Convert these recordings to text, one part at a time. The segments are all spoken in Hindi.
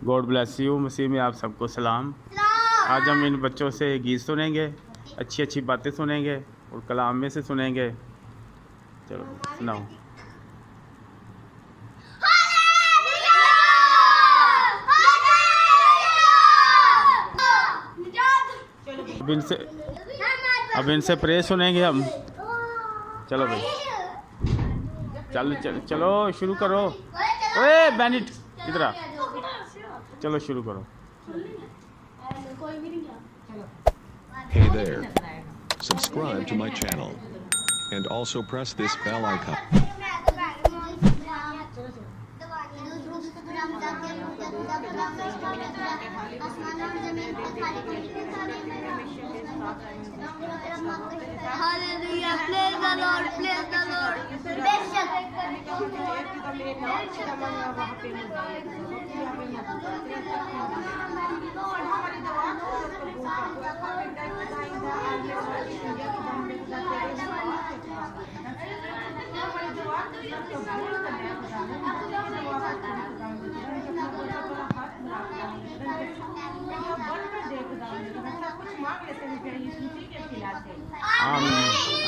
God bless you. मसीह में आप सबको सलाम। आज हम इन बच्चों से गीत सुनेंगे, अच्छी अच्छी बातें सुनेंगे और कलाम में से सुनेंगे। चलो सुनाओ। अब इनसे प्रे सुनेंगे हम। चलो भाई, चलो शुरू करो। ओए बेनिट इधर आ, चलो शुरू करो। Hey there. Subscribe to my channel. And also press this bell icon. Hallelujah, praise the Lord, praise the Lord.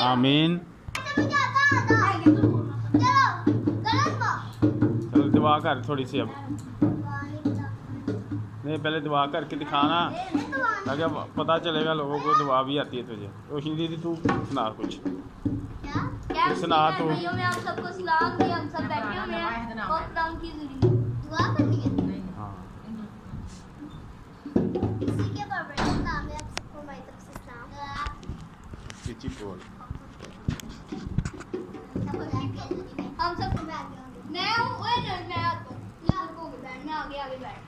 आमीन। चलो दुआ कर थोड़ी सी। अब नहीं, पहले दुआ करके दिखाना ताकि पता चलेगा लोगों को दुआ भी आती है तुझे। रोशनी दीदी तू सुना कुछ। सुना तू। आप सबको सलाम भी, हम सब बैठे हुए हैं और सलाम की दुआ करनी है। हाँ, इसी के परवरिश नाम है। आप सबको मेरी तरफ से सलाम। चिची बोल। हम सबको मैं हूँ, मैं आगे आगे बैठ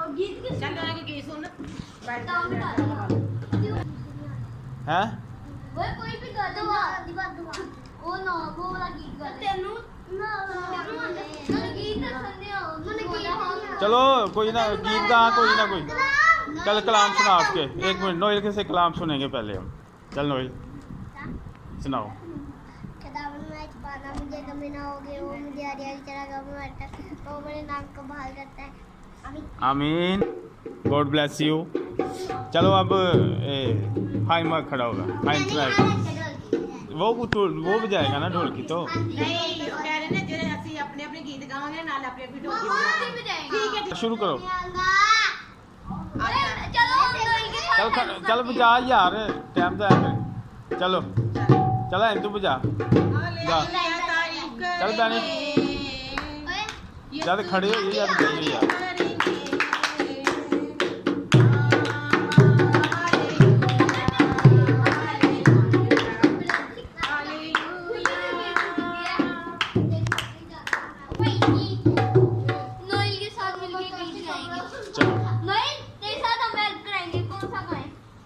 और गीत के चल आगे गीत सुन बैठता हूँ। हैं वो कोई भी गा दो, वो ना वो वाला गीत गा तेनू ना गीत सुनने आओ। चलो कोई ना गीत गा, कोई ना कोई। चल कलाम सुना आपके। 1 मिनट, नोएल के से कलाम सुनेंगे पहले हम। चल नोएल सुनाओ। मुझे कमी ना होगी, वो मुझे हरियाली चला वो मेरे नाम को बहाल करता है। आमीन। God bless you. चलो अब हाइम खड़ा होगा। हाइम वो बजाएगा ना ढोलकी। तो शुरू करो। चल बजा यार, टाइम तो है। चलो चलो तू बजा। चल बैनी जब खड़े हो यार, बजाइए यार।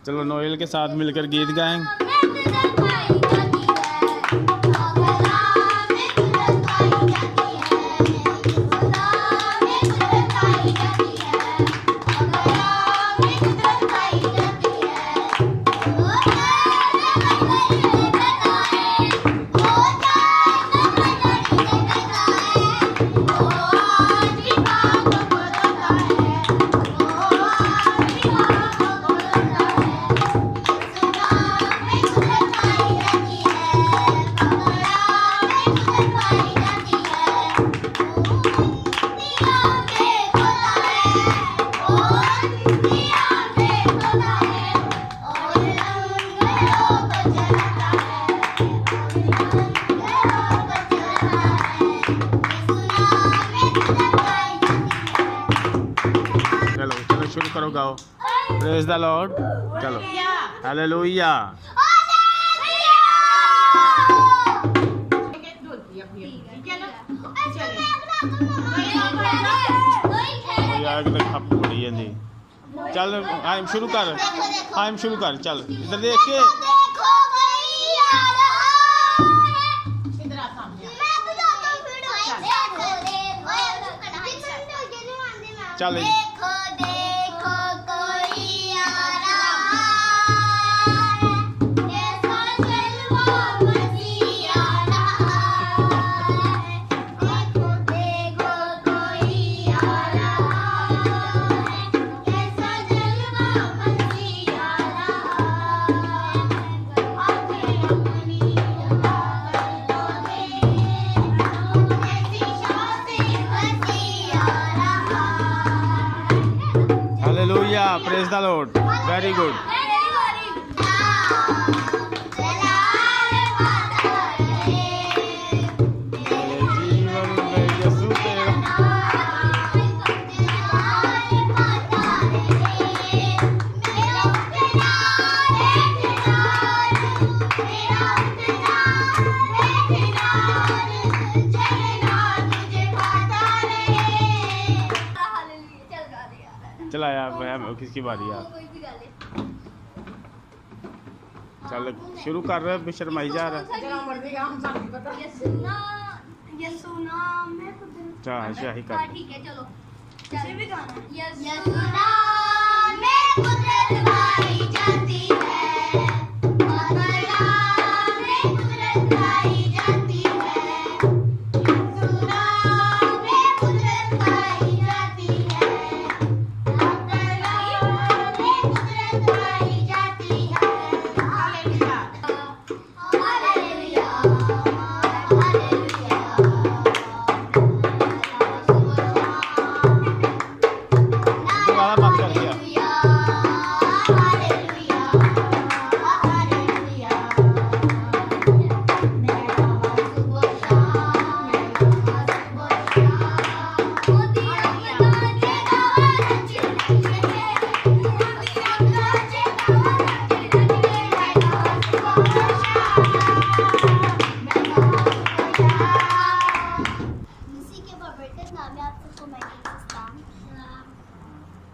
चलो नोएल के साथ मिलकर गीत गाएंगे। शुरू करो, गाओ प्रेज द लॉर्ड। चलो हालेलुया। चल आइम शुरू कर, आइम शुरू कर। चल इधर देख के चल। Praise the Lord, very good. चला यार, किसकी बारी यार। चल शुरू कर रहे, बेशर्माई जा रहा। अच्छा शाही कर। ठीक है चलो।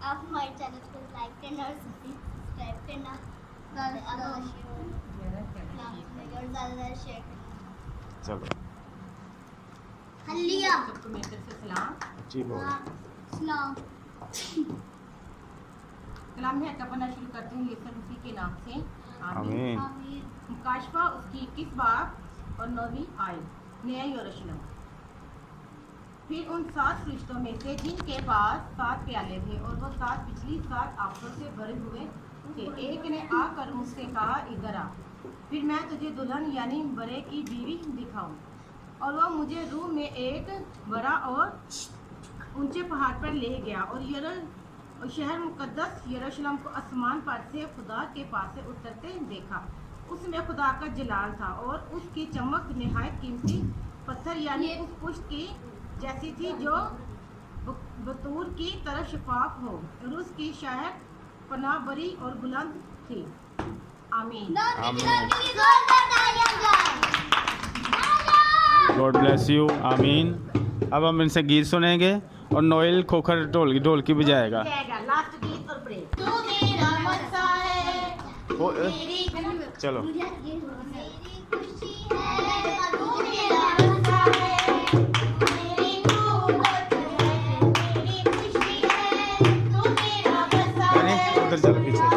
आप हमारे चैनल को लाइक करना और सब्सक्राइब करना, ज़्यादा शेयर करना। चलो हल्लिया सबको मेरी तरफ से सलाम। जी बोल। सलाम। कलाम में अता पढ़ना शुरू करते हैं लेसन उसी के नाम से। आमीन। मुकाशफा उसकी 21 बाब और 9वीं आयत। नया यरूशलेम। फिर उन 7 फरिश्तों में से जिनके पास 7 प्याले थे और वो 7 पिछली 7 आंखों से भरे हुए थे, एक ने आकर मुझसे कहा, इधर आ, फिर मैं तुझे दुल्हन यानी बरे की बीवी दिखाऊं। और वो मुझे रूह में एक बड़ा और ऊंचे पहाड़ पर ले गया और शहर मुकद्दस यरूशलेम को आसमान पर से खुदा के पास से उतरते देखा। उसमें खुदा का जलाल था और उसकी चमक निहायत कीमती पत्थर यानी उस पुष्ट की जैसी थी जो बतूर की तरह शफाफ हो और उसकी शायद पनाह बरी और बुलंद थी। आमीन। God bless you. आमीन। अब हम इनसे गीत सुनेंगे और नोएल खोखर ढोलकी बजाएगा। लास्ट गीत और ब्रेक। चलो उधर चलो पीछे।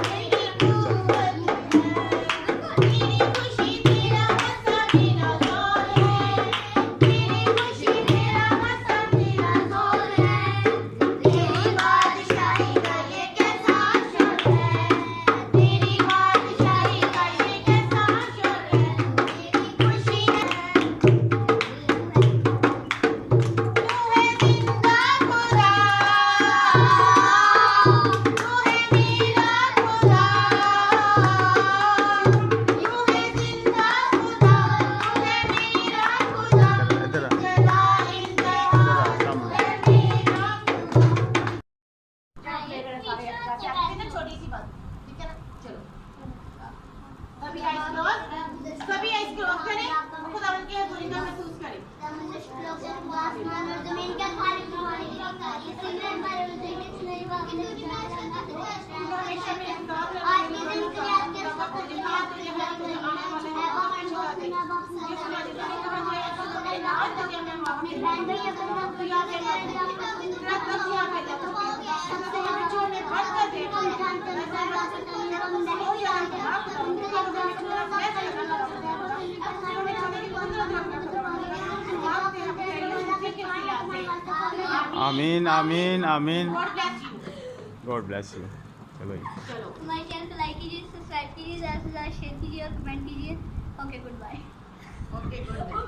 छोटी सी बात, ठीक है ना? चलो सभी आइस क्लोज करें, खुदावंद की हजूरी का महसूस करें। आमीन आमीन आमीन। God bless you. चलो हमारे चैनल को लाइक कीजिए, सब्सक्राइब कीजिए, ज़्यादा से ज़्यादा शेयर कीजिए और कमेंट कीजिए। Okay good bye. Okay good.